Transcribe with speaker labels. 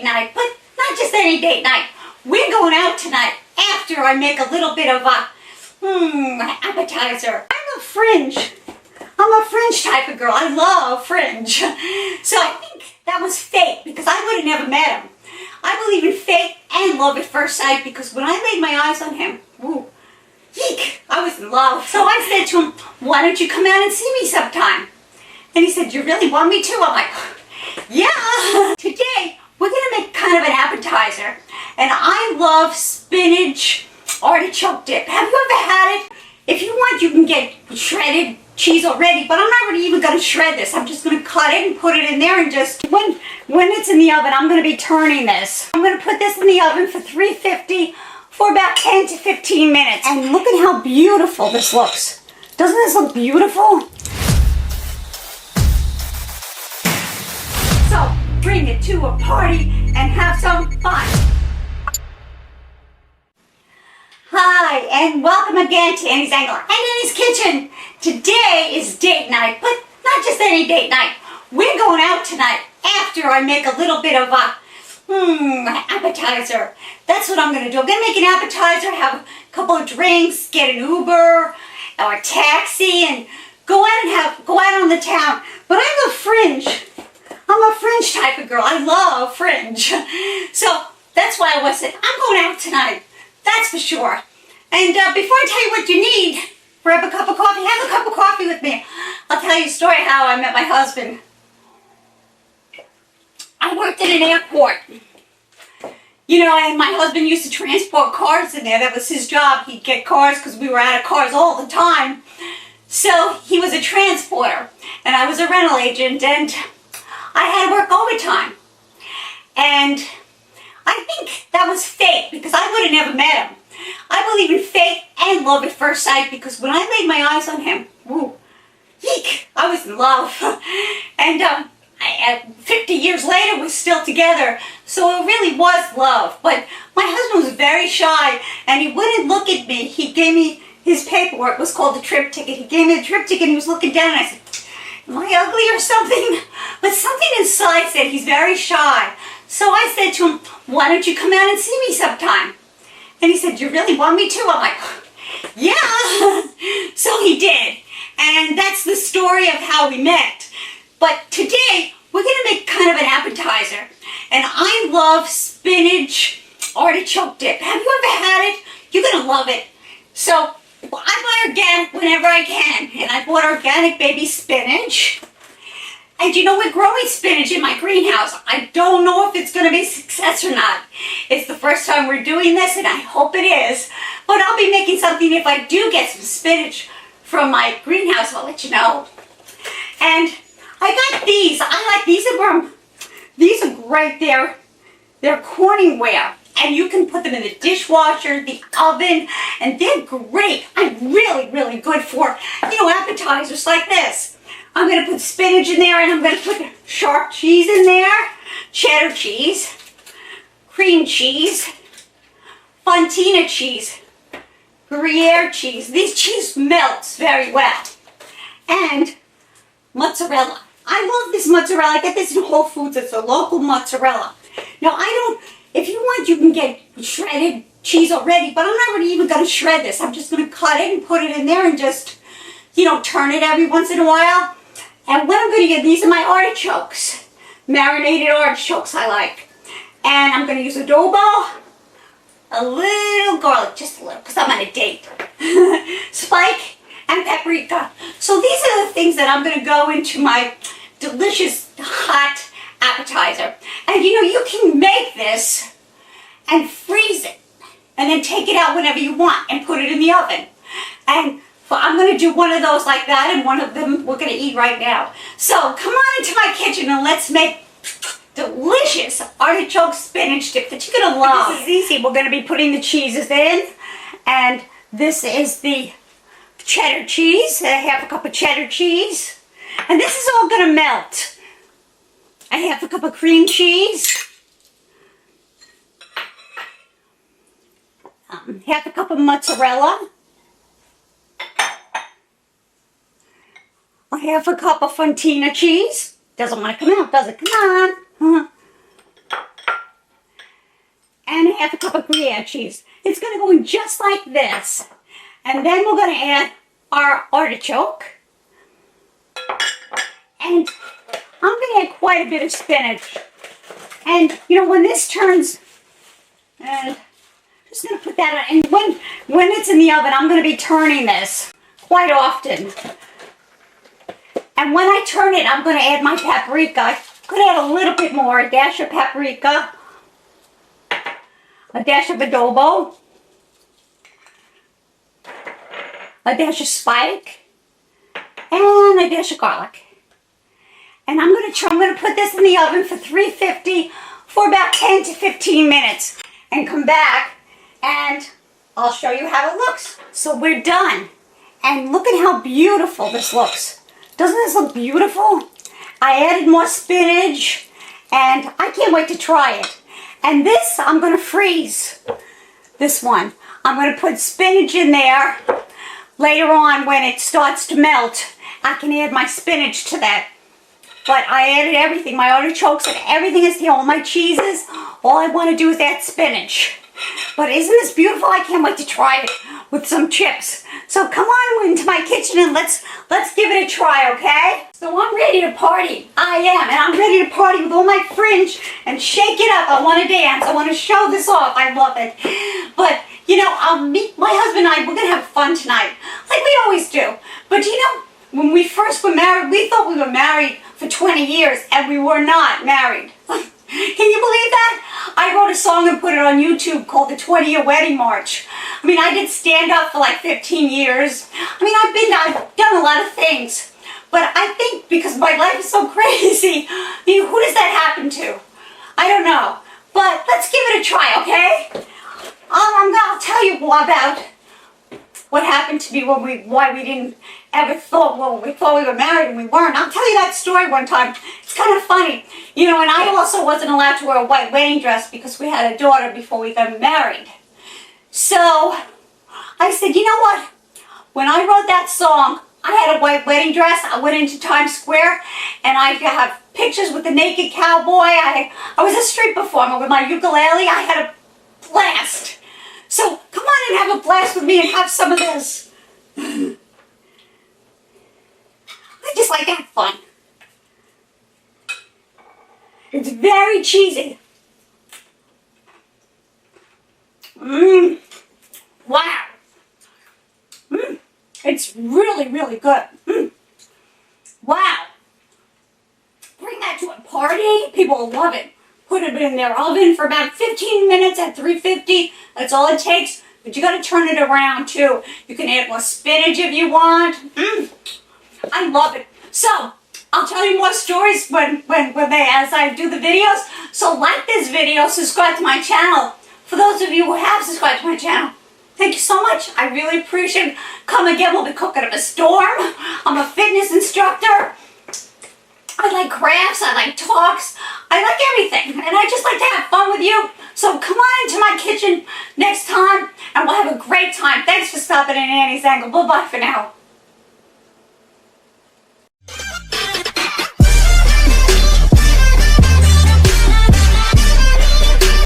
Speaker 1: night, but not just any date night. We're going out tonight after I make a little bit of a appetizer. I'm a fringe type of girl. I love fringe. So I think that was fate because I would have never met him. I believe in fate and love at first sight because when I laid my eyes on him, woo, yeek, I was in love. So I said to him, why don't you come out and see me sometime? And he said, you really want me to? I'm like, yeah. Today, we're going to make kind of an appetizer. And I love spinach artichoke dip. Have you ever had it? If you want, you can get shredded cheese already, but I'm not really even going to shred this. I'm just going to cut it and put it in there and just, when it's in the oven, I'm going to be turning this. I'm going to put this in the oven for 350 for about 10 to 15 minutes. And look at how beautiful this looks. Doesn't this look beautiful? So, bring it to a party and have some fun. Hi, and welcome again to Annie's Angle and Annie's Kitchen. Today is date night, but not just any date night. We're going out tonight after I make a little bit of a appetizer. That's what I'm going to do. I'm going to make an appetizer, have a couple of drinks, get an Uber or a taxi, and go out on the town. But I'm a fringe type of girl. I love fringe. So that's why I said I'm going out tonight. That's for sure. And before I tell you what you need, grab a cup of coffee. Have a cup of coffee with me. I'll tell you a story how I met my husband. I worked at an airport. You know, and my husband used to transport cars in there. That was his job. He'd get cars because we were out of cars all the time. So he was a transporter, and I was a rental agent, and I had to work overtime. And I think that was fate because I would have never met him. I believe in fate and love at first sight because when I laid my eyes on him, woo, yeek, I was in love. And 50 years later, we're still together. So it really was love. But my husband was very shy and he wouldn't look at me. He gave me his paperwork. It was called the trip ticket. He gave me the trip ticket and he was looking down and I said, am I ugly or something? But something inside said he's very shy. So I said to him, why don't you come out and see me sometime? And he said, you really want me to? I'm like, yeah. So he did. And that's the story of how we met. But today, we're going to make kind of an appetizer. And I love spinach artichoke dip. Have you ever had it? You're going to love it. So I buy organic whenever I can. And I bought organic baby spinach. And you know, we're growing spinach in my greenhouse. I don't know if it's going to be a success or not. It's the first time we're doing this, and I hope it is. But I'll be making something if I do get some spinach from my greenhouse. I'll let you know. And I got these. I like these. These are great. They're Corningware. And you can put them in the dishwasher, the oven, and they're great. I'm really, really good for, you know, appetizers like this. I'm going to put spinach in there, and I'm going to put sharp cheese in there, cheddar cheese, cream cheese, Fontina cheese, Gruyère cheese. This cheese melts very well. And mozzarella. I love this mozzarella. I get this in Whole Foods. It's a local mozzarella. Now, if you want, you can get shredded cheese already, but I'm not really even going to shred this. I'm just going to cut it and put it in there and just, you know, turn it every once in a while. And what I'm going to get, these are my artichokes. Marinated artichokes I like. And I'm going to use adobo, a little garlic, just a little, because I'm on a date. Spike and paprika. So these are the things that I'm going to go into my delicious hot appetizer. And you know, you can make this and freeze it. And then take it out whenever you want and put it in the oven. And I'm going to do one of those like that, and one of them we're going to eat right now. So come on into my kitchen and let's make delicious artichoke spinach dip that you're going to love. This is easy. We're going to be putting the cheeses in, and this is the cheddar cheese, half a cup of cheddar cheese, and this is all going to melt. I have a cup of cream cheese, half a cup of mozzarella, a half a cup of Fontina cheese. Doesn't want to come out, does it? Come on. half a cup of Gruyère cheese. It's going to go in just like this. And then we're going to add our artichoke. And I'm going to add quite a bit of spinach. And, you know, when this turns, I'm just going to put that on. And when it's in the oven, I'm going to be turning this quite often. And when I turn it, I'm going to add my paprika. I could add a little bit more, a dash of paprika, a dash of adobo, a dash of spike, and a dash of garlic. And I'm going to put this in the oven for 350 for about 10 to 15 minutes and come back and I'll show you how it looks. So we're done. And look at how beautiful this looks. Doesn't this look beautiful? I added more spinach and I can't wait to try it. And this, I'm going to freeze this one. I'm going to put spinach in there. Later on when it starts to melt, I can add my spinach to that. But I added everything, my artichokes and everything is here, all my cheeses. All I want to do is add spinach. But isn't this beautiful? I can't wait to try it with some chips. So come on into my kitchen and let's give it a try, okay? So I'm ready to party. I am, and I'm ready to party with all my friends and shake it up. I want to dance. I want to show this off. I love it. But, you know, my husband and I, we're going to have fun tonight, like we always do. But, you know, when we first were married, we thought we were married for 20 years, and we were not married. Can you believe that? I wrote a song and put it on YouTube called the 20-Year Wedding March. I mean, I did stand up for like 15 years. I mean, I've done a lot of things. But I think because my life is so crazy, you know, who does that happen to? I don't know. But let's give it a try, okay? I'll tell you about what happened to me why we didn't ever thought, well, we thought we were married and we weren't. I'll tell you that story one time. It's kind of funny. You know, and I also wasn't allowed to wear a white wedding dress because we had a daughter before we got married. So I said, you know what? When I wrote that song, I had a white wedding dress. I went into Times Square and I have pictures with the naked cowboy. I was a street performer with my ukulele. I had a blast. So come on and have a blast with me and have some of this. I just like to have fun. It's very cheesy. Wow. It's really, really good. Wow. Bring that to a party. People will love it. Put it in their oven for about 15 minutes at 350. That's all it takes. But you got to turn it around too. You can add more spinach if you want. I love it. So I'll tell you more stories as I do the videos. So like this video, subscribe to my channel. For those of you who have subscribed to my channel, thank you so much. I really appreciate it. Come again. We'll be cooking up a storm. I'm a fitness instructor. I like crafts, I like talks, I like everything, and I just like to have fun with you. So come on into my kitchen next time, and we'll have a great time. Thanks for stopping in Annie's Angle. Bye-bye for now.